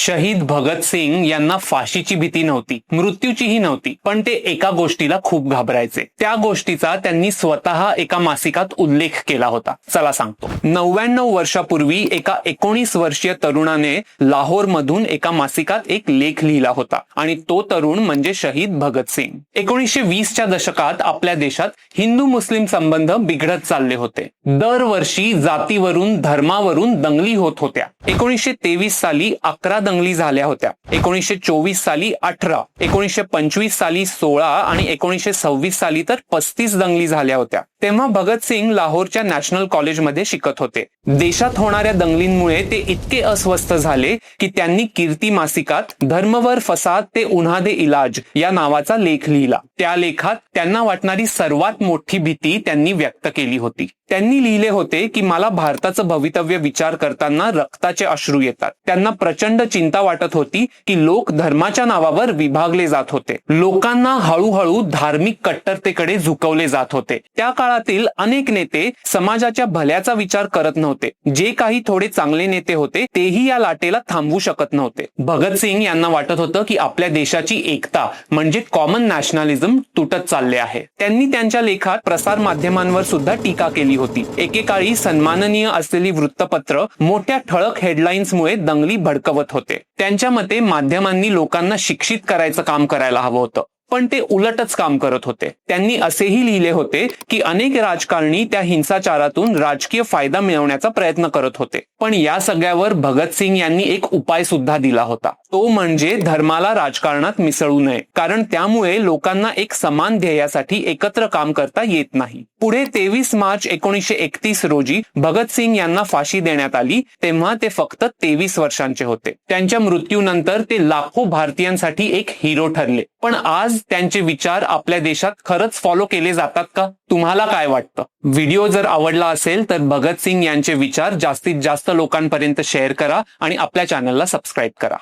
शहीद भगतसिंग यांना फाशीची भीती नव्हती, मृत्यूचीही नव्हती, पण ते एका गोष्टीला खूप घाबरायचे. त्या गोष्टीचा त्यांनी स्वतः एका मासिकात उल्लेख केला होता. चला सांगतो. 99 वर्षापूर्वी एका 19 वर्षीय तरुणाने लाहोर मधून एका मासिकात एक लेख लिहिला होता आणि तो तरुण म्हणजे शहीद भगतसिंग. 1920च्या दशकात आपल्या देशात हिंदू मुस्लिम संबंध बिघडत चालले होते. दरवर्षी जातीवरून धर्मावरून दंगली होत होत्या. 1923 साली 11 दंगली झाल्या होत्या, 1924 साली 18, 1925 साली 16 आणि 1926 साली तर 35 दंगली झाल्या होत्या. तेव्हा भगतसिंग लाहोरच्या नॅशनल कॉलेजमध्ये शिकत होते. देशात होणाऱ्या दंगलींमुळे ते इतके अस्वस्थ झाले की त्यांनी कीर्ती मासिकात धर्मवर फसाद ते उन्हा दे इलाज या नावाचा लेख लिहिला. त्या लेखात त्यांना वाटणारी सर्वात मोठी भीती त्यांनी व्यक्त केली होती. त्यांनी लिहिले होते की मला भारताचं भवितव्य विचार करताना रक्ताचे अश्रू येतात. त्यांना प्रचंड चिंता वाटत होती की लोक धर्माच्या नावावर विभागले जात होते. लोकांना हळूहळू धार्मिक कट्टरतेकडे झुकवले जात होते. त्या काळातील अनेक नेते समाजाच्या भल्याचा विचार करत नव्हते. जे काही थोडे चांगले नेते होते तेही या लाटेला थांबवू शकत नव्हते. भगतसिंग यांना वाटत होतं की आपल्या देशाची एकता म्हणजे कॉमन नॅशनलिझम तुटत चालले आहे. त्यांनी त्यांच्या लेखात प्रसार माध्यमांवर सुद्धा टीका केली होती. एकेकाळी सन्माननीय असलेली वृत्तपत्र मोठ्या ठळक हेडलाईन्समुळे दंगली भडकवत होते. त्यांच्या मते माध्यमांनी लोकांना शिक्षित करायचं काम करायला हवं होतं, पण ते उलटच काम करत होते. त्यांनी असेही लिहिले होते की अनेक राजकारणी त्या हिंसाचारातून राजकीय फायदा मिळवण्याचा प्रयत्न करत होते. पण या सगळ्यावर भगतसिंग यांनी एक उपाय सुद्धा दिला होता. तो म्हणजे धर्माला राजकारणात मिसळू नये, कारण त्यामुळे लोकांना एक समान ध्येयासाठी एकत्र काम करता येत नाही. पुढे 23 मार्च 1931 रोजी भगतसिंग यांना फाशी देण्यात आली. तेव्हा ते फक्त 23 वर्षांचे होते. त्यांच्या मृत्यूनंतर ते लाखो भारतीयांसाठी एक हिरो ठरले. पण आज त्यांचे विचार आपल्या देशात खरंच फॉलो केले जातात का? तुम्हाला काय वाटतं? व्हिडिओ जर आवडला असेल तर भगतसिंग यांचे विचार जास्तीत जास्त लोकांपर्यंत शेअर करा आणि आपल्या चॅनलला सबस्क्राईब करा.